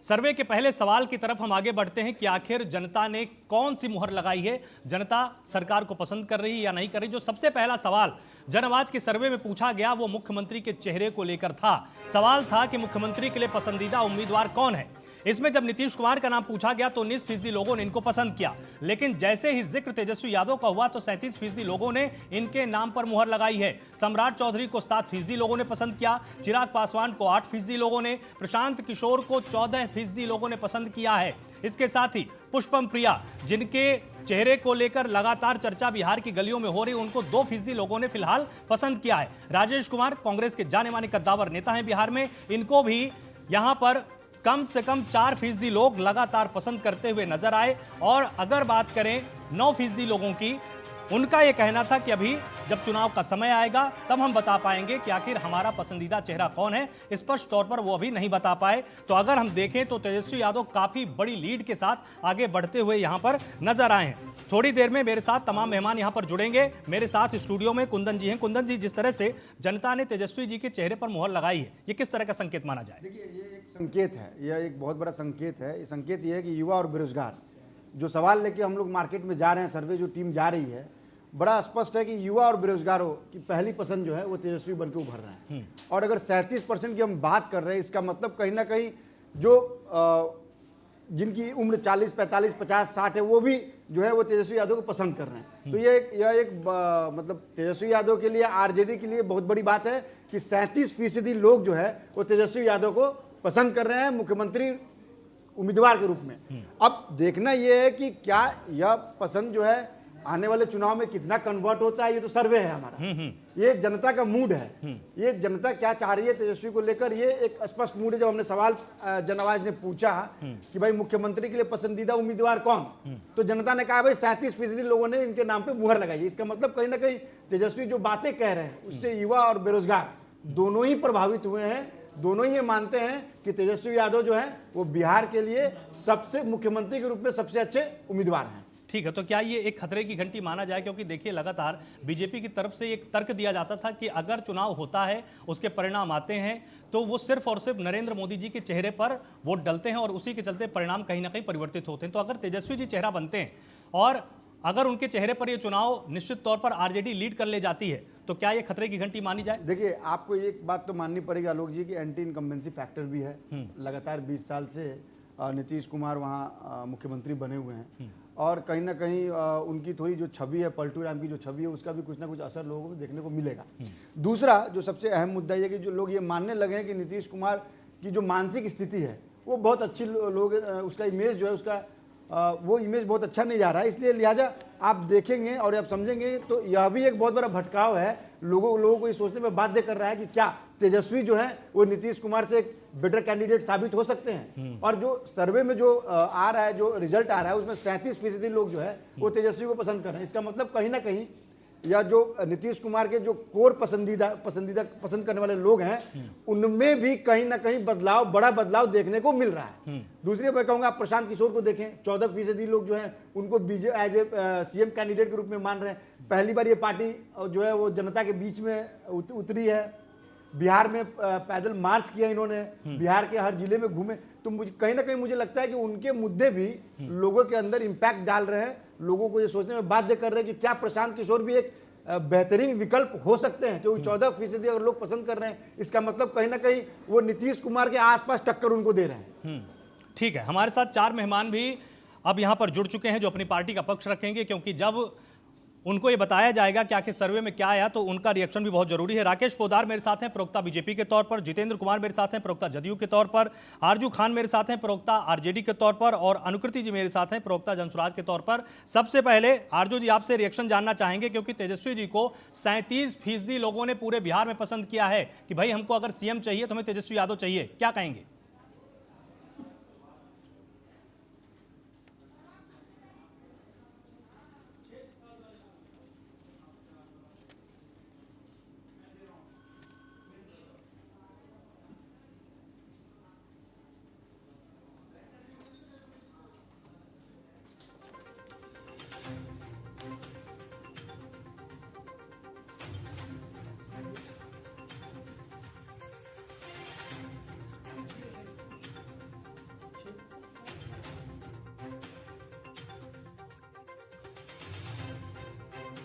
सर्वे के पहले सवाल की तरफ हम आगे बढ़ते हैं कि आखिर जनता ने कौन सी मुहर लगाई है, जनता सरकार को पसंद कर रही है या नहीं कर रही। जो सबसे पहला सवाल जन आवाज के सर्वे में पूछा गया वो मुख्यमंत्री के चेहरे को लेकर था। सवाल था कि मुख्यमंत्री के लिए पसंदीदा उम्मीदवार कौन है। इसमें जब नीतीश कुमार का नाम पूछा गया तो 19% लोगों ने इनको पसंद किया, लेकिन जैसे ही जिक्र तेजस्वी यादव का हुआ तो 37% लोगों ने इनके नाम पर मुहर लगाई है। सम्राट चौधरी को 7% लोगों ने पसंद किया, चिराग पासवान को 8% लोगों ने, प्रशांत किशोर को 14% लोगों ने पसंद किया है। इसके साथ ही पुष्पम प्रिया, जिनके चेहरे को लेकर लगातार चर्चा बिहार की गलियों में हो रही, उनको 2% लोगों ने फिलहाल पसंद किया है। राजेश कुमार कांग्रेस के जाने माने कद्दावर नेता हैं बिहार में, इनको भी यहां पर कम से कम 4% लोग लगातार पसंद करते हुए नजर आए। और अगर बात करें 9% लोगों की, उनका यह कहना था कि अभी जब चुनाव का समय आएगा तब हम बता पाएंगे कि आखिर हमारा पसंदीदा चेहरा कौन है। स्पष्ट तौर पर वो अभी नहीं बता पाए। तो अगर हम देखें तो तेजस्वी यादव काफी बड़ी लीड के साथ आगे बढ़ते हुए यहां पर नजर आए हैं। थोड़ी देर में मेरे साथ तमाम मेहमान यहां पर जुड़ेंगे। मेरे साथ स्टूडियो में कुंदन जी हैं। कुंदन जी, जिस तरह से जनता ने तेजस्वी जी के चेहरे पर मुहर लगाई है, ये किस तरह का संकेत माना जाए? देखिए, ये एक संकेत है, यह एक बहुत बड़ा संकेत है। ये संकेत ये है कि युवा और बेरोजगार जो सवाल लेके हम लोग मार्केट में जा रहे हैं, सर्वे जो टीम जा रही है, बड़ा स्पष्ट है कि युवा और बेरोजगारों की पहली पसंद जो है वो तेजस्वी बन के उभर रहे हैं। और अगर 37% की हम बात कर रहे हैं, इसका मतलब कहीं ना कहीं जो जिनकी उम्र 40, 45, 50, 60 है, वो भी जो है वो तेजस्वी यादव को पसंद कर रहे हैं। तो यह एक मतलब तेजस्वी यादव के लिए, आरजेडी के लिए बहुत बड़ी बात है कि 37% लोग जो है वो तेजस्वी यादव को पसंद कर रहे हैं मुख्यमंत्री उम्मीदवार के रूप में। अब देखना यह है कि क्या यह पसंद जो है आने वाले चुनाव में कितना कन्वर्ट होता है। ये तो सर्वे है हमारा, ये जनता का मूड है, ये जनता क्या चाह रही है तेजस्वी को लेकर, ये एक स्पष्ट मूड है। जब हमने सवाल जन आवाज ने पूछा कि भाई मुख्यमंत्री के लिए पसंदीदा उम्मीदवार कौन, तो जनता ने कहा भाई 37% लोगों ने इनके नाम पे मुहर लगाई है। इसका मतलब कहीं ना कहीं तेजस्वी जो बातें कह रहे हैं उससे युवा और बेरोजगार दोनों ही प्रभावित हुए हैं। दोनों ही ये मानते हैं कि तेजस्वी यादव जो है वो बिहार के लिए सबसे मुख्यमंत्री के रूप में सबसे अच्छे उम्मीदवार हैं। ठीक है, तो क्या ये एक खतरे की घंटी माना जाए? क्योंकि देखिए, लगातार बीजेपी की तरफ से एक तर्क दिया जाता था कि अगर चुनाव होता है, उसके परिणाम आते हैं, तो वो सिर्फ और सिर्फ नरेंद्र मोदी जी के चेहरे पर वोट डलते हैं और उसी के चलते परिणाम कहीं ना कहीं परिवर्तित होते हैं। तो अगर तेजस्वी जी चेहरा बनते हैं और अगर उनके चेहरे पर यह चुनाव निश्चित तौर पर आरजेडी लीड कर ले जाती है, तो क्या ये खतरे की घंटी मानी जाए? देखिए, आपको एक बात तो माननी पड़ेगी आलोक जी की एंटी इनकम्बेंसी फैक्टर भी है। लगातार 20 साल से नीतीश कुमार वहाँ मुख्यमंत्री बने हुए हैं और कहीं ना कहीं उनकी थोड़ी जो छवि है, पलटू राम की जो छवि है, उसका भी कुछ ना कुछ असर लोगों को देखने को मिलेगा। दूसरा जो सबसे अहम मुद्दा ये कि जो लोग ये मानने लगे हैं कि नीतीश कुमार की जो मानसिक स्थिति है वो बहुत अच्छी, लोग उसका इमेज जो है उसका वो इमेज बहुत अच्छा नहीं जा रहा है। इसलिए लिहाजा आप देखेंगे और आप समझेंगे तो यह भी एक बहुत बड़ा भटकाव है। लोगों को ये सोचने में बाध्य कर रहा है कि क्या तेजस्वी जो है वो नीतीश कुमार से एक बेटर कैंडिडेट साबित हो सकते हैं। और जो सर्वे में जो आ रहा है, जो रिजल्ट आ रहा है, उसमें 37% लोग जो है वो तेजस्वी को पसंद कर रहे हैं। इसका मतलब कहीं ना कहीं या जो नीतीश कुमार के जो कोर पसंद करने वाले लोग हैं, उनमें भी कहीं ना कहीं बदलाव, बड़ा बदलाव देखने को मिल रहा है। दूसरी मैं कहूंगा, आप प्रशांत किशोर को देखें, 14% लोग जो हैं उनको एज ए सीएम कैंडिडेट के रूप में मान रहे हैं। पहली बार ये पार्टी जो है वो जनता के बीच में उतरी है। बिहार में पैदल मार्च किया इन्होंने, बिहार के हर जिले में घूमे। तो मुझे कहीं ना कहीं मुझे लगता है कि उनके मुद्दे भी लोगों के अंदर इंपैक्ट डाल रहे हैं, लोगों को ये सोचने में बाध्य कर रहे हैं कि क्या प्रशांत किशोर भी एक बेहतरीन विकल्प हो सकते हैं। क्योंकि 14% अगर लोग पसंद कर रहे हैं, इसका मतलब कहीं ना कहीं वो नीतीश कुमार के आसपास टक्कर उनको दे रहे हैं। ठीक है, हमारे साथ 4 मेहमान भी अब यहां पर जुड़ चुके हैं जो अपनी पार्टी का पक्ष रखेंगे, क्योंकि जब उनको ये बताया जाएगा कि आखिर सर्वे में क्या आया तो उनका रिएक्शन भी बहुत जरूरी है। राकेश पोदार मेरे साथ हैं, प्रवक्ता बीजेपी के तौर पर, जितेंद्र कुमार मेरे साथ हैं, प्रवक्ता जदयू के तौर पर, आरजू खान मेरे साथ हैं, प्रवक्ता आरजेडी के तौर पर, और अनुकृति जी मेरे साथ हैं, प्रवक्ता जनसुराज के तौर पर। सबसे पहले आरजू जी, आपसे रिएक्शन जानना चाहेंगे, क्योंकि तेजस्वी जी को 37% लोगों ने पूरे बिहार में पसंद किया है कि भाई हमको अगर सीएम चाहिए तो हमें तेजस्वी यादव चाहिए, क्या कहेंगे?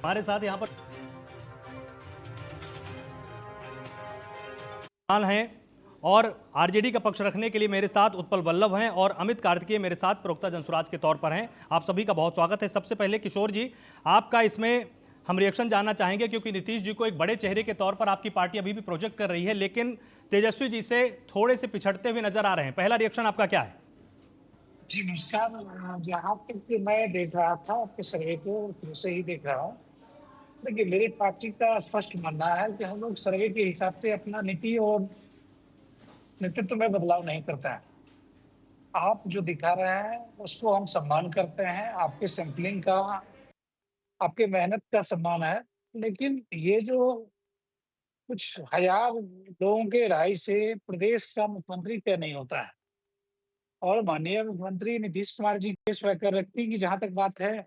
हमारे साथ यहाँ पर हैं और आरजेडी का पक्ष रखने के लिए मेरे साथ उत्पल वल्लभ हैं और अमित कार्तिकेय मेरे साथ प्रवक्ता जनसुराज के तौर पर हैं। आप सभी का बहुत स्वागत है। सबसे पहले किशोर जी, आपका इसमें हम रिएक्शन जानना चाहेंगे, क्योंकि नीतीश जी को एक बड़े चेहरे के तौर पर आपकी पार्टी अभी भी प्रोजेक्ट कर रही है, लेकिन तेजस्वी जी से थोड़े से पिछड़ते हुए नजर आ रहे हैं। पहला रिएक्शन आपका क्या है? जी नमस्कार। जहाँ तक कि मैं देख रहा था आपके सर्वे को शुरू से ही देख रहा हूँ। देखिए, मेरी पार्टी का स्पष्ट मानना है कि हम लोग सर्वे के हिसाब से अपना नीति और नेतृत्व में बदलाव नहीं करता है। आप जो दिखा रहे हैं उसको हम सम्मान करते हैं, आपके सैंपलिंग का, आपके मेहनत का सम्मान है। लेकिन ये जो कुछ हजार लोगों के राय से प्रदेश का मुख्यमंत्री तय नहीं होता है। और माननीय मुख्यमंत्री नीतीश कुमार जी के स्वयं व्यक्ति की जहाँ तक बात है,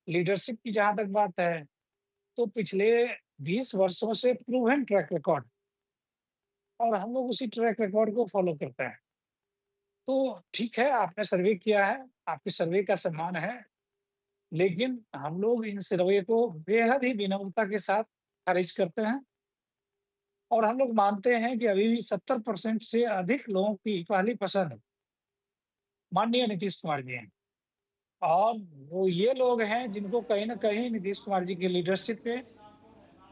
लीडरशिप की जहाँ तक बात है, तो पिछले 20 वर्षों से प्रूवन ट्रैक रिकॉर्ड, और हम लोग उसी ट्रैक रिकॉर्ड को फॉलो करते हैं। तो ठीक है, आपने सर्वे किया है, आपके सर्वे का सम्मान है, लेकिन हम लोग इन सर्वे को बेहद ही विनम्रता के साथ खारिज करते हैं। और हम लोग मानते हैं कि अभी भी 70% से अधिक लोगों की पहली पसंद माननीय नीतीश कुमार जी हैं। और वो ये लोग हैं जिनको कहीं न कहीं नीतीश कुमार जी की लीडरशिप पे,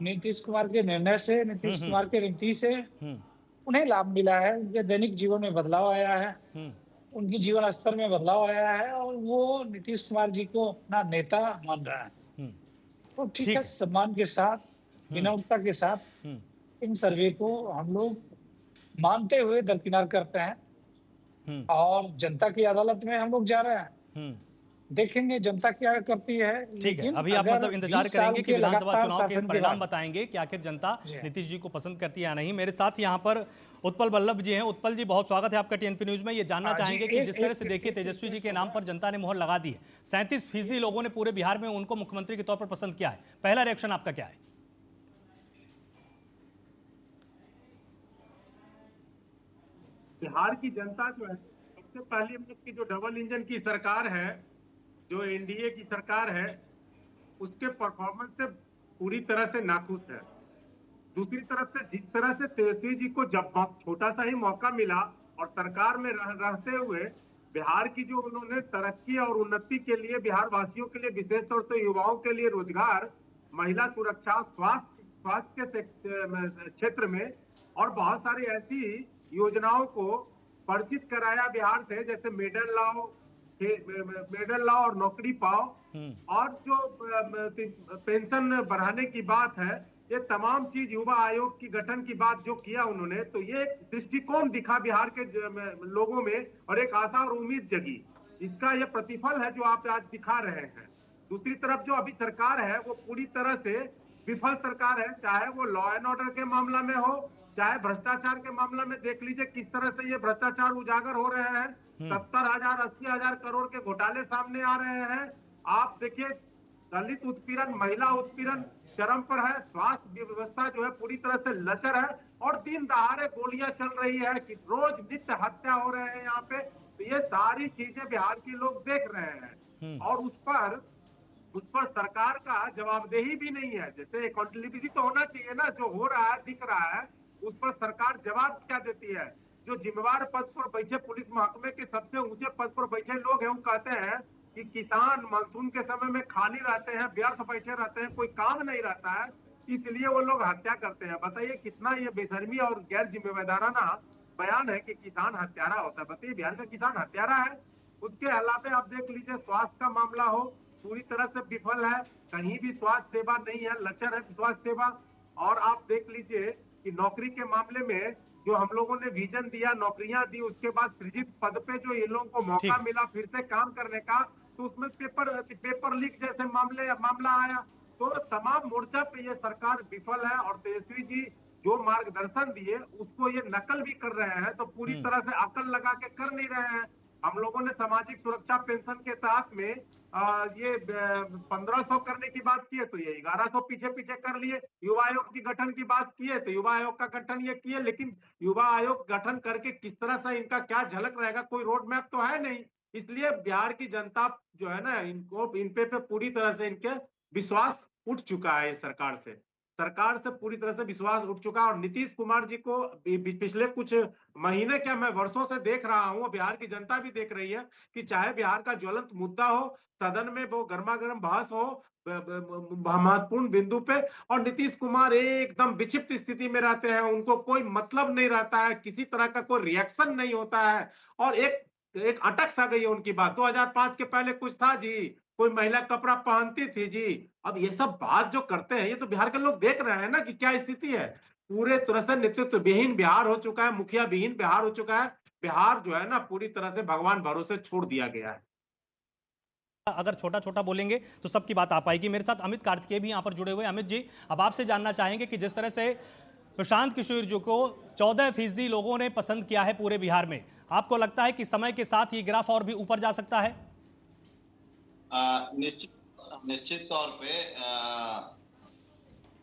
नीतीश कुमार के निर्णय से, नीतीश कुमार के नीति से उन्हें लाभ मिला है। उनके दैनिक जीवन में बदलाव आया है, उनकी जीवन स्तर में बदलाव आया है और वो नीतीश कुमार जी को अपना नेता मान रहा है। तो ठीक ठीक है, है। सम्मान के साथ, विनम्रता के साथ इन सर्वे को हम लोग मानते हुए दरकिनार करते हैं और जनता की अदालत में हम लोग जा रहे हैं। देखेंगे जनता क्या करती है। ठीक है, लेकिन अभी आप अगर मतलब इंतजार 20 साल करेंगे कि के विधानसभा लगातार चुनाव के शासन के परिणाम बाद, बताएंगे कि आखिर जनता जी हाँ। नीतीश जी को पसंद करती है या नहीं। मेरे साथ यहाँ पर उत्पल वल्लभ जी हैं। उत्पल जी, बहुत स्वागत है आपका टीएनपी न्यूज में। ये जानना जी, चाहेंगे कि एक- जिस तरह एक- से देखिए एक- तेजस्वी जी के नाम पर जनता ने मोहर लगा दी है, 37% लोगों ने पूरे बिहार में उनको मुख्यमंत्री के तौर पर पसंद किया है। पहला रिएक्शन आपका क्या है? बिहार की जनता जो है, सबसे पहले हम लोग की जो डबल इंजन की सरकार है, जो एनडीए की सरकार है, उसके परफॉर्मेंस से पूरी तरह से नाखुश है। दूसरी तरफ से जिस तरह से तेजस्वी जी को जब छोटा सा ही मौका मिला और सरकार में रहते हुए बिहार की जो उन्होंने तरक्की और उन्नति के लिए, बिहार वासियों के लिए, विशेष तौर से युवाओं के लिए रोजगार, महिला सुरक्षा, स्वास्थ्य के क्षेत्र में और बहुत सारी ऐसी योजनाओं को परिचित कराया बिहार से, जैसे मेडल लाओ और नौकरी पाओ, और जो पेंशन बढ़ाने की बात है, ये तमाम चीज, युवा आयोग की गठन की बात जो किया उन्होंने, तो ये एक दृष्टिकोण दिखा बिहार के लोगों में और एक आशा और उम्मीद जगी। इसका ये प्रतिफल है जो आप आज दिखा रहे हैं। दूसरी तरफ जो अभी सरकार है वो पूरी तरह से विफल सरकार है, चाहे वो लॉ एंड ऑर्डर के मामला में हो, चाहे भ्रष्टाचार के मामला में। देख लीजिए किस तरह से ये भ्रष्टाचार उजागर हो रहे हैं। 70,000 80,000 करोड़ के घोटाले सामने आ रहे हैं। आप देखिए, दलित उत्पीड़न, महिला उत्पीड़न चरम पर है, स्वास्थ्य व्यवस्था जो है पूरी तरह से लचर है और दिन दहाड़े गोलियां चल रही है कि रोज नित्य हत्या हो रहे हैं यहाँ पे। तो ये सारी चीजें बिहार के लोग देख रहे हैं और उस पर सरकार का जवाबदेही भी नहीं है। जैसे अकाउंटेबिलिटी तो होना चाहिए ना, जो हो रहा है, दिख रहा है, उस पर सरकार जवाब क्या देती है। जो जिम्मेवार पद पर बैठे, पुलिस महकमे के सबसे ऊंचे पद पर बैठे लोग हैं, वो कहते हैं कि किसान मानसून के समय में खाली रहते हैं, व्यर्थ बैठे रहते हैं, कोई काम नहीं रहता है, इसलिए वो लोग हत्या करते हैं। बताइए कितना ये बेशर्मी और गैर जिम्मेदाराना बयान है कि किसान हत्यारा होता है। बताइए, बिहार का किसान हत्यारा है? उसके अलावा आप देख लीजिए, स्वास्थ्य का मामला हो, पूरी तरह से विफल है, कहीं भी स्वास्थ्य सेवा नहीं है, लचर है स्वास्थ्य सेवा। और आप देख लीजिए कि नौकरी के मामले में जो हम लोगों ने विजन दिया, नौकरियां दी, उसके बाद सृजित पद पे जो इन लोगों को मौका मिला फिर से काम करने का, तो उसमें पेपर लीक जैसे मामला आया। तो तमाम मोर्चा पे ये सरकार विफल है और तेजस्वी जी जो मार्गदर्शन दिए उसको ये नकल भी कर रहे हैं, तो पूरी तरह से अकल लगा के कर नहीं रहे हैं। हम लोगों ने सामाजिक सुरक्षा पेंशन के तहत में ये 1500 करने की बात की है, तो ये 1100 पीछे पीछे कर लिए। युवा आयोग की गठन की बात की है, तो युवा आयोग का गठन ये किए, लेकिन युवा आयोग गठन करके किस तरह से इनका क्या झलक रहेगा, कोई रोड मैप तो है नहीं। इसलिए बिहार की जनता जो है ना, इन पे पूरी तरह से इनके विश्वास उठ चुका है इस सरकार से पूरी तरह से विश्वास उठ चुका है। और नीतीश कुमार जी को पिछले कुछ महीने क्या मैं वर्षों से देख रहा हूं, बिहार की जनता भी देख रही है कि चाहे बिहार का ज्वलंत मुद्दा हो, सदन में वो गर्मा गर्म बहस हो महत्वपूर्ण बिंदु पे, और नीतीश कुमार एकदम विक्षिप्त स्थिति में रहते हैं, उनको कोई मतलब नहीं रहता है, किसी तरह का कोई रिएक्शन नहीं होता है, और एक अटक सा गई है उनकी बात। 2005 के पहले कुछ था जी, कोई महिला कपड़ा पहनती थी जी, अब ये सब बात जो करते हैं, ये तो बिहार के लोग देख रहे हैं ना कि क्या स्थिति है। पूरे तरह से नेतृत्व विहीन बिहार हो चुका है, मुखिया विहीन बिहार हो चुका है। बिहार जो है ना पूरी तरह से भगवान भरोसे छोड़ दिया गया है। अगर छोटा छोटा बोलेंगे तो सबकी बात आ पाएगी। मेरे साथ अमित कार्तिकेय भी यहां पर जुड़े हुए। अमित जी, अब आपसे जानना चाहेंगे कि जिस तरह से प्रशांत किशोर जी को 14% लोगों ने पसंद किया है पूरे बिहार में, आपको लगता है कि समय के साथ ये ग्राफ और भी ऊपर जा सकता है? निश्चित तौर पे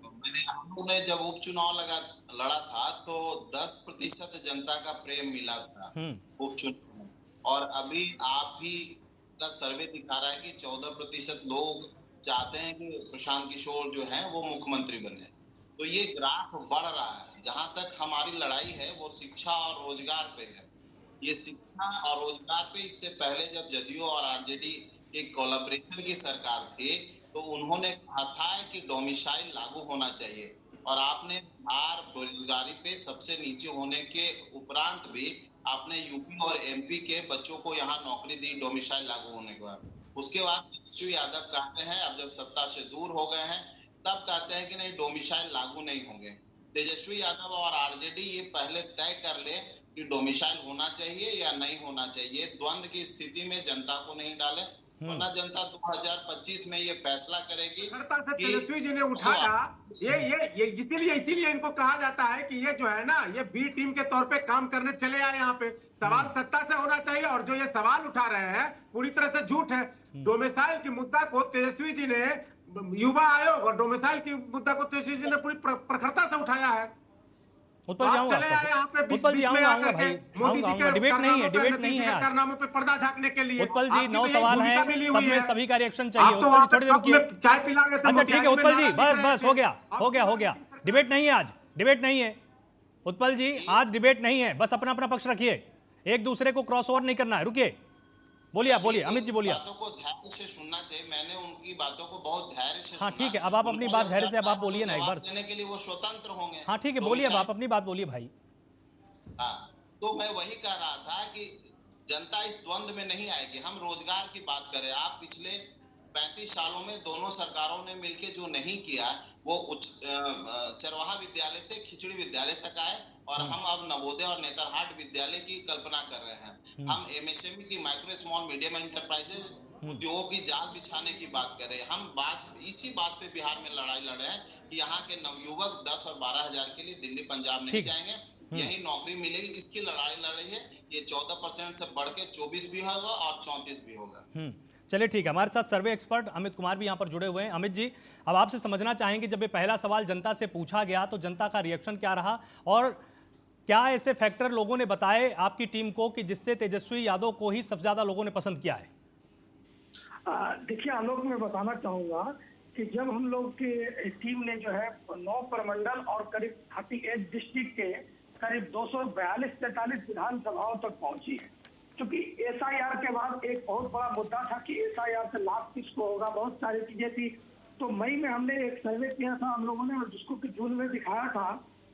हम लोगों ने जब उपचुनाव लड़ा था तो 10% जनता का प्रेम मिला था उपचुनाव में, और अभी आप ही का सर्वे दिखा रहा है कि 14% लोग चाहते हैं कि प्रशांत किशोर जो है वो मुख्यमंत्री बने। तो ये ग्राफ बढ़ रहा है। जहां तक हमारी लड़ाई है वो शिक्षा और रोजगार पे है। ये शिक्षा और रोजगार पे इससे पहले जब जदयू और आरजेडी के कोलैबोरेशन की सरकार थी तो उन्होंने कहा था कि डोमिसाइल लागू होना चाहिए, और आपने बिहार बेरोजगारी पे सबसे नीचे होने के उपरांत भी आपने यूपी और एमपी के बच्चों को यहाँ नौकरी दी डोमिसाइल लागू होने के बाद। उसके बाद तेजस्वी यादव कहते हैं, अब जब सत्ता से दूर हो गए हैं तब कहते हैं कि नहीं डोमिसाइल लागू नहीं होंगे। तेजस्वी यादव और आरजेडी ये पहले तय कर ले कि डोमिसाइल होना चाहिए या नहीं होना चाहिए। द्वंद्व की स्थिति में जनता को नहीं डाले, वरना जनता 2025 में ये फैसला करेगी। तेजस्वी जी ने उठाया ये इसीलिए इनको कहा जाता है कि ये जो है ना ये बी टीम के तौर पे काम करने चले आए यहाँ पे। सवाल सत्ता से होना चाहिए, और जो ये सवाल उठा रहे हैं पूरी तरह से झूठ है। डोमिसाइल के मुद्दा को तेजस्वी जी ने, युवा आयोग और डोमिसाइल की मुद्दा को तेजस्वी जी ने पूरी प्रखरता से उठाया है। उत्पल जी आऊंगा भाई, आऊंगा। डिबेट नहीं है आज। कारनामों पे पर्दा झाँकने के लिए। उत्पल जी 9 सवाल हैं, सब में सभी का रिएक्शन चाहिए। उत्पल जी थोड़ी देर रुकिए। चाय पिलाने अच्छा ठीक है उत्पल जी, बस हो गया। डिबेट नहीं है आज, डिबेट नहीं है उत्पल जी, आज डिबेट नहीं है। बस अपना अपना पक्ष रखिए, एक दूसरे को क्रॉस ओवर नहीं करना है। रुकिए, बोलिए अमित जी बोलिए। बातों को धैर्य से सुनना चाहिए। मैंने उनकी बातों को बहुत धैर्य से हाँ ठीक है, अब आप अपनी बात धैर्य से अब आप बोलिए ना एक बार। देने के लिए वो स्वतंत्र होंगे। हाँ ठीक है, बोलिए अब आप अपनी बात बोलिए भाई। हाँ, तो मैं वही कह रहा था कि जनता इस द्वंद में नहीं आएगी। हम रोजगार की बात करें, आप पिछले 35 सालों में दोनों सरकारों ने मिलकर जो नहीं किया वो चरवाहा विद्यालय से खिचड़ी विद्यालय तक आए, और हम अब नवोदय और नेतरहाट विद्यालय की कल्पना कर रहे हैं। हम एमएसएमई की माइक्रो स्मॉल मीडियम एंटरप्राइजेस उद्योगों की जाल बिछाने की बात कर रहे हैं। हम इसी बात पे बिहार में लड़ाई लड़ रहे हैं कि यहाँ के नवयुवक 10 और 12 हजार के लिए दिल्ली पंजाब नहीं जाएंगे, यही नौकरी मिलेगी। इसकी लड़ाई लड़ रही है। ये 14% से बढ़ के 24 भी होगा और 34 भी होगा। चलिए ठीक है, हमारे साथ सर्वे एक्सपर्ट अमित कुमार भी यहाँ पर जुड़े हुए हैं। अमित जी, अब आपसे समझना चाहेंगे, जब ये पहला सवाल जनता से पूछा गया तो जनता का रिएक्शन क्या रहा, और क्या ऐसे फैक्टर लोगों ने बताए आपकी टीम को कि जिससे तेजस्वी यादव को ही सबसे ज्यादा लोगों ने पसंद किया है? देखिए आलोक, मैं बताना चाहूंगा कि जब हम लोग की टीम ने जो है 9 प्रमंडल और करीब 38 डिस्ट्रिक्ट के करीब 242-43 विधानसभाओं तक पहुंची है, क्योंकि एसआईआर के बाद एक बहुत बड़ा मुद्दा था कि एसआईआर से लाभ किसको होगा, बहुत सारी चीजें थी। तो मई में हमने एक सर्वे किया था हम लोगों ने, और जिसको कि जून में दिखाया था।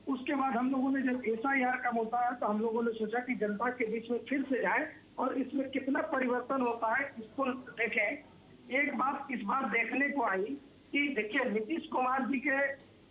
उसके बाद हम लोगों ने जब एसआईआर का मुद्दा आया तो हम लोगों ने सोचा कि जनता के बीच में फिर से जाए और इसमें कितना परिवर्तन होता है इसको देखें। एक बात इस बार देखने को आई कि देखिए नीतीश कुमार जी के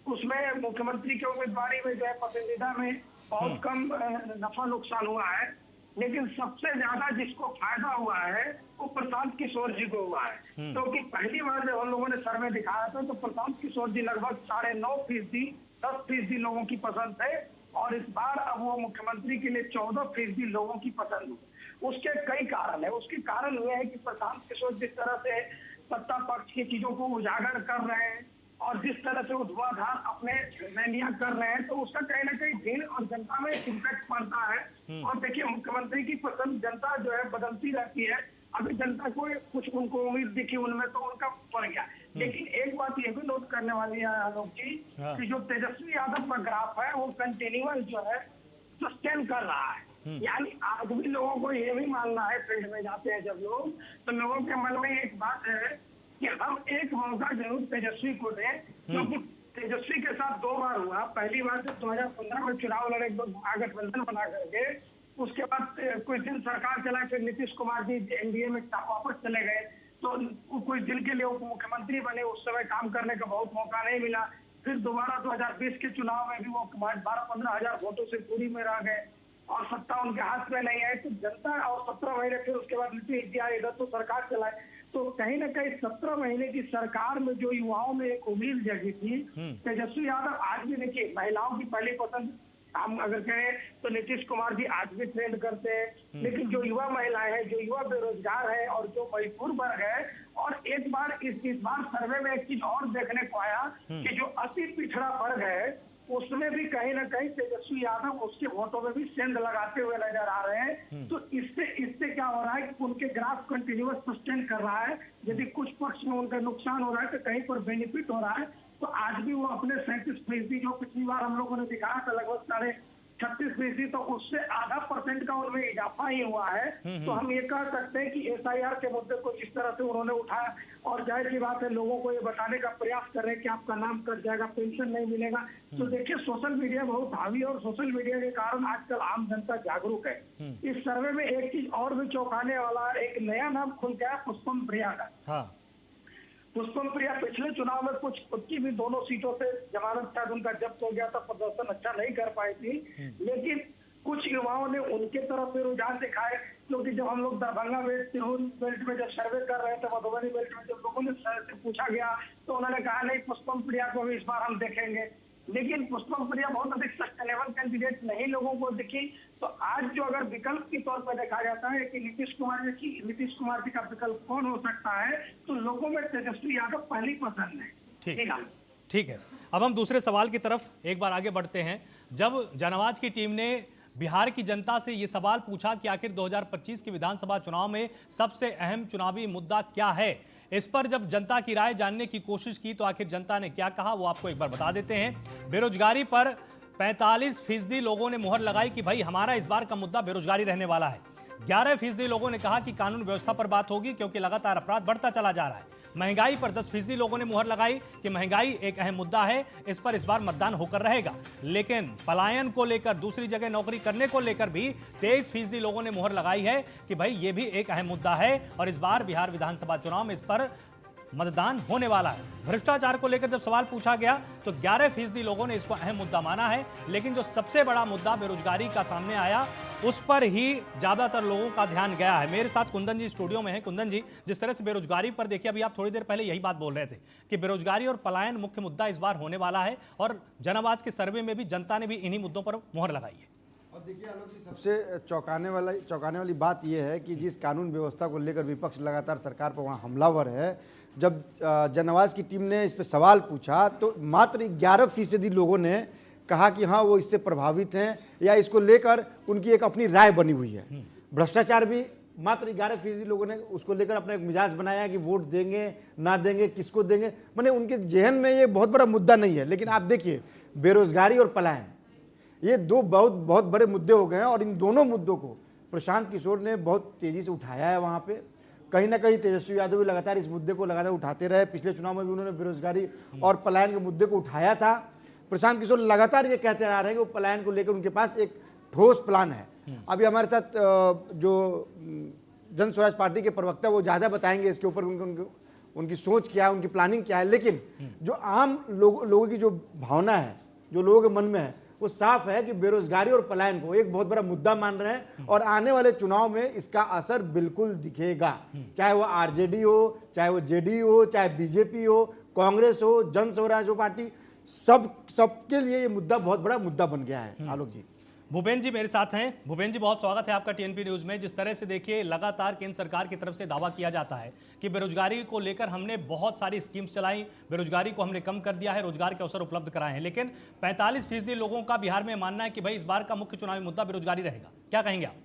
उसमें मुख्यमंत्री के उम्मीदवारी में जो है पसंदीदा में बहुत कम नफा नुकसान हुआ है, लेकिन सबसे ज्यादा जिसको फायदा हुआ है वो प्रशांत किशोर जी को हुआ है। क्योंकि पहली बार जब हम लोगों ने सर्वे दिखाया था तो प्रशांत किशोर जी लगभग 9.5%, 10% लोगों की पसंद थे, और इस बार अब वो मुख्यमंत्री के लिए 14% लोगों की पसंद हुई। उसके कई कारण है। उसके कारण यह है कि प्रशांत किशोर जिस तरह से सत्ता पक्ष की चीजों को उजागर कर रहे हैं और जिस तरह से वो धुआंधार अपने रैलियां कर रहे हैं, तो उसका कहीं ना कहीं दिन और जनता में इम्पैक्ट पड़ता है। और देखिए मुख्यमंत्री की पसंद जनता जो है बदलती रहती है, अभी जनता को कुछ उनको उम्मीद दिखी उनमें तो उनका पड़ गया। लेकिन एक बात ये भी नोट करने वाली है आलोक जी कि जो तेजस्वी यादव का ग्राफ है वो कंटिन्यूअस जो है सस्टेन कर रहा है। यानी आज भी लोगों को ये भी मानना है, फील्ड में जाते हैं जब लोग, तो लोगों के मन में एक बात है कि हम एक मौका जरूर तेजस्वी को दें, क्योंकि तेजस्वी के साथ 2 बार हुआ। पहली बार जब 2015 में चुनाव लड़े, महागठबंधन बना करके, उसके बाद कुछ दिन सरकार चला, फिर नीतीश कुमार जी एनडीए में वापस चले गए, तो कुछ दिन के लिए उप मुख्यमंत्री बने, उस समय काम करने का बहुत मौका नहीं मिला। फिर दोबारा 2020 के चुनाव में भी वो 12-15 हजार वोटों से दूरी में रह गए और सत्ता उनके हाथ में नहीं आई। तो जनता और 17 महीने फिर उसके बाद नीतीश जी आए, इधर तो सरकार चलाए, तो कहीं ना कहीं 17 महीने की सरकार में जो युवाओं में एक उम्मीद जगी थी, तेजस्वी यादव आज भी देखिए महिलाओं की पहली पसंद हम अगर कहें तो नीतीश कुमार जी आज भी ट्रेंड करते हैं। लेकिन जो युवा महिलाएं हैं, जो युवा बेरोजगार है और जो मजदूर वर्ग है, और एक बार इस बार सर्वे में एक चीज और देखने को आया कि जो अति पिछड़ा वर्ग है उसमें भी कहीं ना कहीं तेजस्वी यादव उसके वोटों में भी सेंध लगाते हुए नजर आ रहे हैं। तो इससे क्या हो रहा है कि उनके ग्राफ कंटिन्यूअस सस्टेन कर रहा है। यदि कुछ पक्ष में उनका नुकसान हो रहा है तो कहीं पर बेनिफिट हो रहा है। तो आज भी वो अपने 37% जो पिछली बार हम लोगों ने दिखाया था लगभग 36%, तो उससे आधा % का उनमें इजाफा ही हुआ है। तो हम ये कह सकते हैं कि SIR के मुद्दे को जिस तरह से उन्होंने उठाया, और जाहिर सी बात है लोगों को ये बताने का प्रयास कर रहे हैं कि आपका नाम कट जाएगा, पेंशन नहीं मिलेगा। तो देखिए सोशल मीडिया बहुत हावी है और सोशल मीडिया के कारण आजकल आम जनता जागरूक है। इस सर्वे में एक चीज और भी चौंकाने वाला, एक नया नाम खुल गया पुष्पम प्रिया का। पुष्पम प्रिया पिछले चुनाव में कुछ की भी दोनों सीटों से जमानत शायद उनका जब्त हो गया था, प्रदर्शन अच्छा नहीं कर पाई थी, लेकिन कुछ युवाओं ने उनके तरफ भी रुझान दिखाए। क्योंकि जब हम लोग दरभंगा बेल्ट, तिरहुत बेल्ट में जब सर्वे कर रहे थे, मधुबनी बेल्ट में जब लोगों ने से पूछा गया तो उन्होंने कहा नहीं पुष्पम प्रिया को भी इस बार हम देखेंगे। लेकिन पुष्पम प्रिया बहुत अधिक सस्टेनेबल कैंडिडेट नहीं लोगों को दिखी। तो आज जो अगर विकल्प के तौर पर देखा जाता है कि नीतीश कुमार जी का विकल्प कौन हो सकता है, तो लोगों में तेजस्वी यादव पहली पसंद है। ठीक है, अब हम दूसरे सवाल की तरफ एक बार आगे बढ़ते हैं। जब जनआवाज की टीम ने बिहार की जनता से ये सवाल पूछा कि आखिर 2025 के विधानसभा चुनाव में सबसे अहम चुनावी मुद्दा क्या है, इस पर जब जनता की राय जानने की कोशिश की तो आखिर जनता ने क्या कहा वो आपको एक बार बता देते हैं। बेरोजगारी पर 45% लोगों ने मुहर लगाई कि भाई हमारा इस बार का मुद्दा बेरोजगारी रहने वाला है। 11% लोगों ने कहा कि कानून व्यवस्था पर बात होगी क्योंकि लगातार अपराध बढ़ता चला जा रहा है। महंगाई पर 10% लोगों ने मुहर लगाई कि महंगाई एक अहम मुद्दा है, इस पर इस बार मतदान होकर रहेगा। लेकिन पलायन को लेकर, दूसरी जगह नौकरी करने को लेकर भी 23% लोगों ने मुहर लगाई है कि भाई ये भी एक अहम मुद्दा है और इस बार बिहार विधानसभा चुनाव में इस पर मतदान होने वाला है। भ्रष्टाचार को लेकर जब सवाल पूछा गया तो 11% लोगों ने इसको अहम मुद्दा माना है। लेकिन जो सबसे बड़ा मुद्दा बेरोजगारी का सामने आया उस पर ही ज्यादातर लोगों का ध्यान गया है। मेरे साथ कुंदन जी स्टूडियो में हैं। कुंदन जी, जिस तरह से बेरोजगारी पर देखिए, अभी आप थोड़ी देर पहले यही बात बोल रहे थे कि बेरोजगारी और पलायन मुख्य मुद्दा इस बार होने वाला है और जनआवाज के सर्वे में भी जनता ने भी इन्हीं मुद्दों पर मुहर लगाई है। और देखिए आलोक जी, सबसे चौंकाने वाली बात यह है कि जिस कानून व्यवस्था को लेकर विपक्ष लगातार सरकार पर वहाँ हमलावर है, जब जनआवाज की टीम ने इस पर सवाल पूछा तो मात्र 11% लोगों ने कहा कि हाँ वो इससे प्रभावित हैं या इसको लेकर उनकी एक अपनी राय बनी हुई है। भ्रष्टाचार भी मात्र 11% लोगों ने उसको लेकर अपना एक मिजाज बनाया कि वोट देंगे ना देंगे, किसको देंगे, माने उनके जहन में ये बहुत बड़ा मुद्दा नहीं है। लेकिन आप देखिए बेरोजगारी और पलायन, ये दो बहुत बड़े मुद्दे हो गए हैं और इन दोनों मुद्दों को प्रशांत किशोर ने बहुत तेजी से उठाया है। वहाँ पे कहीं ना कहीं तेजस्वी यादव भी लगातार इस मुद्दे को लगातार उठाते रहे। पिछले चुनाव में भी उन्होंने बेरोजगारी और पलायन के मुद्दे को उठाया था। प्रशांत किशोर लगातार ये कहते आ रहे हैं कि वो पलायन को लेकर उनके पास एक ठोस प्लान है। अभी हमारे साथ जो जन स्वराज पार्टी के प्रवक्ता वो ज़्यादा बताएंगे इसके ऊपर उनकी सोच क्या है, उनकी प्लानिंग क्या है। लेकिन जो आम लोगों की जो भावना है, जो लोगों के मन में है, वो साफ है कि बेरोजगारी और पलायन को एक बहुत बड़ा मुद्दा मान रहे हैं और आने वाले चुनाव में इसका असर बिल्कुल दिखेगा। चाहे वो आरजेडी हो, चाहे वो जेडीयू हो, चाहे बीजेपी हो, कांग्रेस हो, जन स्वराज पार्टी, सबके लिए ये मुद्दा बहुत बड़ा मुद्दा बन गया है। आलोक जी, भूपेन जी मेरे साथ हैं। भूपेन जी, बहुत स्वागत है आपका टीएनपी न्यूज में। जिस तरह से देखिए लगातार केंद्र सरकार की तरफ से दावा किया जाता है कि बेरोजगारी को लेकर हमने बहुत सारी स्कीम्स चलाई, बेरोजगारी को हमने कम कर दिया है, रोजगार के अवसर उपलब्ध कराए हैं, लेकिन 45% लोगों का बिहार में मानना है कि भाई इस बार का मुख्य चुनावी मुद्दा बेरोजगारी रहेगा। क्या कहेंगे आप?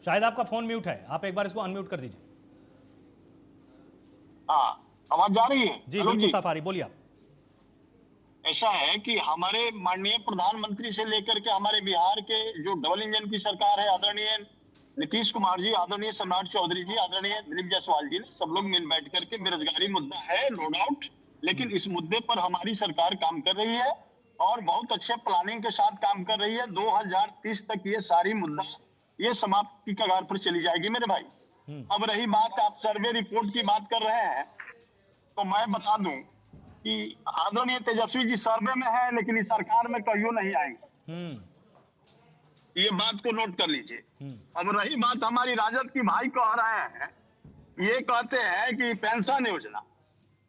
शायद आपका फोन म्यूट है, आप एक बार इसको अनम्यूट कर दीजिए। हाँ, आवाज जा रही है? जी हेलो बिल्कुल साफ आ रही, बोलिए आप। ऐसा है कि हमारे माननीय प्रधानमंत्री से लेकर के हमारे बिहार के जो डबल इंजन की सरकार है, आदरणीय नीतीश कुमार जी, आदरणीय सम्राट चौधरी जी, आदरणीय दिलीप जायसवाल जी ने सब लोग मिल बैठ करके, बेरोजगारी मुद्दा है नो डाउट, लेकिन इस मुद्दे पर हमारी सरकार काम कर रही है और बहुत अच्छे प्लानिंग के साथ काम कर रही है। 2030 तक ये सारी मुद्दा ये समाप्त की कगार पर चली जाएगी मेरे भाई। अब रही बात, आप सर्वे रिपोर्ट की बात कर रहे हैं, तो मैं बता दूं कि आदरणीय तेजस्वी जी सर्वे में है लेकिन इस सरकार में कहियो नहीं आएंगे, ये बात को नोट कर लीजिए। अब रही बात हमारी राजद की भाई कह रहे हैं, ये कहते हैं कि पेंशन योजना,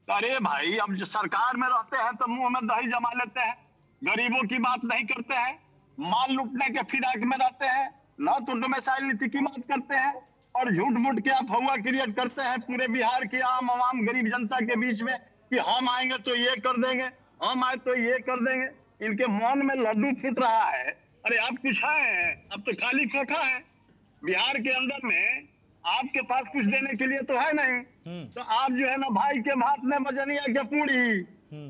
अरे भाई अब जो सरकार में रहते हैं तो मुंह में दही जमा लेते हैं, गरीबों की बात नहीं करते हैं, माल लूटने के फिराक में रहते हैं, न तो डोमिसाइल नीति की बात करते हैं और झूठ मूठ के अफवाह क्रिएट करते हैं पूरे बिहार की आम आवाम गरीब जनता के बीच में कि हम आएंगे तो ये कर देंगे, हम आए तो ये कर देंगे। इनके मन में लड्डू फूट रहा है। अरे आप कुछ है, अब तो खाली खोखा है बिहार के अंदर में, आपके पास कुछ देने के लिए तो है नहीं। तो आप जो है ना भाई के भात में बजनिया के पूरी,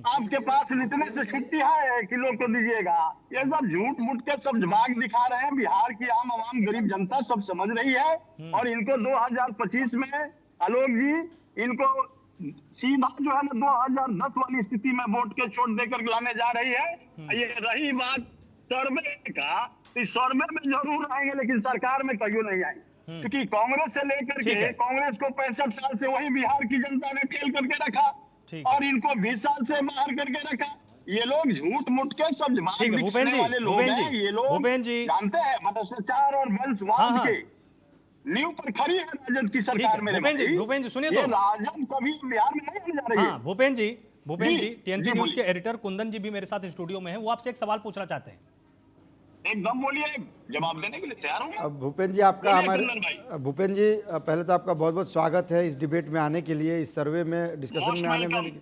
आपके पास लिटने से छुट्टी है कि लोग को दीजिएगा। ये सब झूठ मूठ के सब जवाब दिखा रहे हैं, बिहार की आम आवाम गरीब जनता सब समझ रही है और इनको 2025 में आलोक जी इनको सीधा जो है ना 2010 वाली स्थिति में वोट के चोट देकर लाने जा रही है। ये रही बात सर्वे का, इस सर्वे में जरूर आएंगे लेकिन सरकार में कहियो नहीं आएंगे, क्योंकि कांग्रेस से लेकर के कांग्रेस को 65 साल से वही बिहार की जनता ने खेल करके रखा और इनको 20 साल से बाहर करके रखा। ये लोग झूठ मूठ के सब जवाब दिखाने वाले लोग हैं। ये लोग जानते हैं भ्रष्टाचार और वंशवाद के नींव पर खड़ी है राजद की सरकार। भूपेन जी सुनिए, तो राजद कभी बिहार में नहीं आने जा रही है। भूपेन जी टीएनपी न्यूज के एडिटर कुंदन जी भी मेरे साथ स्टूडियो में है, वो आपसे एक सवाल पूछना चाहते हैं। एकदम बोलिए, जवाब देने के लिए तैयार हूं। भूपेन जी आपका हमारे भूपेन जी पहले तो आपका बहुत बहुत स्वागत है इस डिबेट में आने के लिए, इस सर्वे में डिस्कशन में आने में।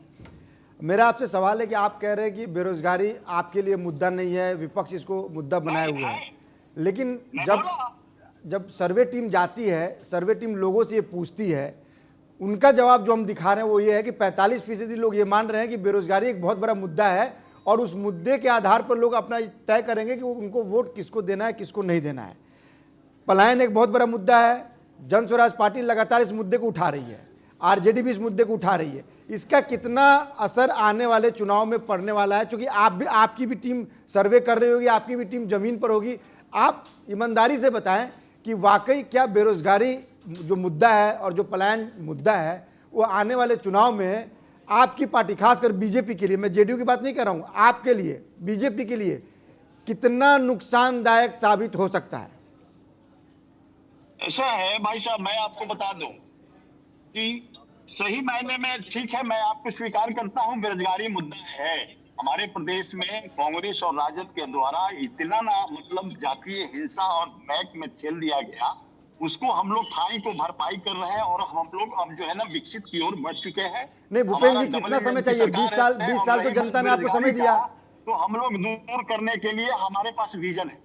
मेरा आपसे सवाल है कि आप कह रहे हैं कि बेरोजगारी आपके लिए मुद्दा नहीं है, विपक्ष इसको मुद्दा बनाए हुए है, लेकिन जब सर्वे टीम जाती है, सर्वे टीम लोगों से ये पूछती है, उनका जवाब जो हम दिखा रहे हैं वो ये है कि 45% लोग ये मान रहे हैं कि बेरोजगारी एक बहुत बड़ा मुद्दा है और उस मुद्दे के आधार पर लोग अपना तय करेंगे कि उनको वोट किसको देना है किसको नहीं देना है। पलायन एक बहुत बड़ा मुद्दा है, जन स्वराज पार्टी लगातार इस मुद्दे को उठा रही है, आरजेडी भी इस मुद्दे को उठा रही है। इसका कितना असर आने वाले चुनाव में पड़ने वाला है? क्योंकि आपकी भी टीम सर्वे कर रही होगी, आपकी भी टीम जमीन पर होगी, आप ईमानदारी से बताएं कि वाकई क्या बेरोजगारी जो मुद्दा है और जो पलायन मुद्दा है वो आने वाले चुनाव में आपकी पार्टी, खासकर बीजेपी के लिए, मैं जेडीयू की बात नहीं कर रहा हूं, आपके लिए, बीजेपी के लिए कितना नुकसानदायक साबित हो सकता है? ऐसा है भाई साहब, मैं आपको बता दूं कि सही मायने में ठीक है, मैं आपको स्वीकार करता हूं बेरोजगारी मुद्दा है हमारे प्रदेश में। कांग्रेस और राजद के द्वारा इतना ना मतलब जातीय हिंसा और बैक में खेल दिया गया, उसको हम लोग खाई को भरपाई कर रहे हैं और हम लोग अब जो है ना विकसित की ओर बढ़ चुके हैं। नहीं भूपेन जी, कितना समय चाहिए? 20 साल तो जनता ने आपको समय दिया। तो हम लोग दूर करने के लिए हमारे पास विजन है,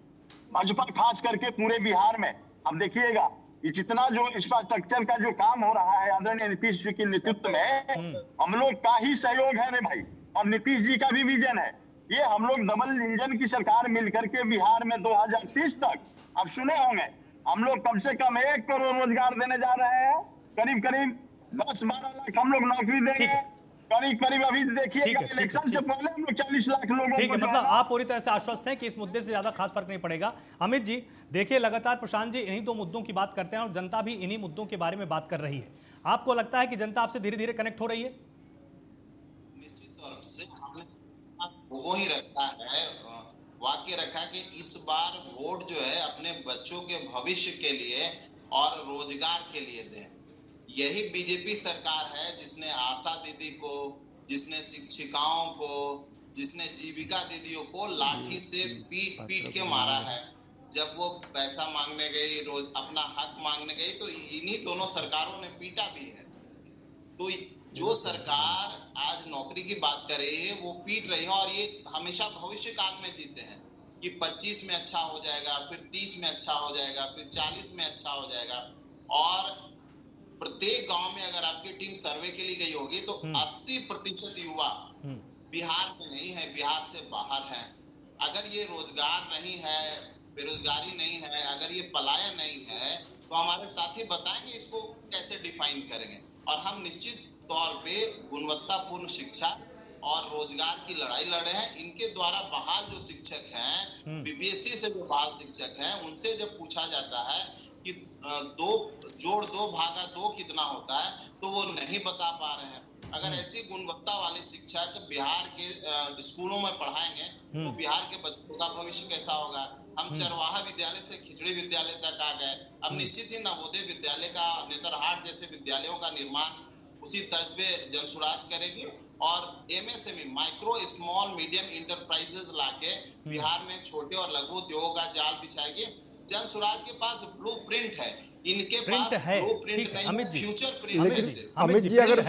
भाजपा खास करके पूरे बिहार में। अब देखिएगा ये जितना जो इंफ्रास्ट्रक्चर का जो काम हो रहा है आदरणीय नीतीश जी के नेतृत्व में, हम लोग का ही सहयोग है रे भाई, और नीतीश जी का भी विजन है। ये हम लोग डबल इंजन की सरकार मिलकर के बिहार में 2030 तक, आप सुने होंगे, हम लोग कम से कम 1 करोड़ रोजगार देने जा रहे हैं, करीब करीब 10-12 लाख हम लोग नौकरी देंगे, करीब अभी देखिएगा इलेक्शन से पहले हम लोग 40 लाख लोगों को। मतलब आप पूरी तरह से आश्वस्त हैं कि इस मुद्दे से ज्यादा खास फर्क नहीं पड़ेगा। अमित जी देखिए, लगातार प्रशांत जी इन्हीं 2 मुद्दों की बात करते हैं और जनता भी इन्हीं मुद्दों के बारे में बात कर रही है। आपको लगता है कि जनता आपसे धीरे धीरे कनेक्ट हो रही है? निश्चित तौर से हमने वो ही रखा है, वाक्य रखा कि इस बार वोट जो है अपने बच्चों के भविष्य के लिए और रोजगार के लिए दें। यही बीजेपी सरकार है जिसने आशा दीदी को, जिसने शिक्षिकाओं को, जिसने जीविका दीदियों को लाठी से पीट के मारा है। जब वो पैसा मांगने गई, रोज अपना हक मांगने गई, तो इन्हीं दोनों सरकारों ने पीटा भी है। तो जो सरकार आज नौकरी की बात कर रही है वो पीट रही है और ये हमेशा भविष्य काल में जीते हैं। कि 25 में अच्छा हो जाएगा, फिर 30 में अच्छा हो जाएगा, फिर 40 में अच्छा हो जाएगा। और प्रत्येक गांव में अगर आपकी टीम सर्वे के लिए गई होगी तो 80% युवा बिहार में नहीं है, बिहार से बाहर है। अगर ये रोजगार नहीं है, बेरोजगारी नहीं है, अगर ये पलायन नहीं है, तो हमारे साथी बताएंगे इसको कैसे डिफाइन करेंगे। और हम निश्चित तौर पे गुणवत्तापूर्ण शिक्षा और रोजगार की लड़ाई लड़े हैं। इनके द्वारा बहाल जो शिक्षक हैं, बीपीएससी से जो बहाल शिक्षक हैं, उनसे जब पूछा जाता है कि 2 जोड़ 2 भागा 2 कितना होता है, तो वो नहीं बता पा रहे हैं। अगर ऐसी गुणवत्ता वाले शिक्षक बिहार के स्कूलों में पढ़ाएंगे तो बिहार के बच्चों का भविष्य कैसा होगा। हम चरवाहा विद्यालय से खिचड़ी विद्यालय तक आ गए। अब निश्चित ही नवोदय विद्यालय का, नेतरहाट जैसे विद्यालयों का निर्माण उसी तर्ज पे जनसुराज करेंगे और MSME, micro small medium enterprises लाके बिहार में छोटे और लघु उद्योगों का जाल बिछाएगी। जनसुराज के पास ब्लूप्रिंट है, इनके पास ब्लूप्रिंट नहीं है, फ्यूचर प्रिंट है। अमित जी, अगर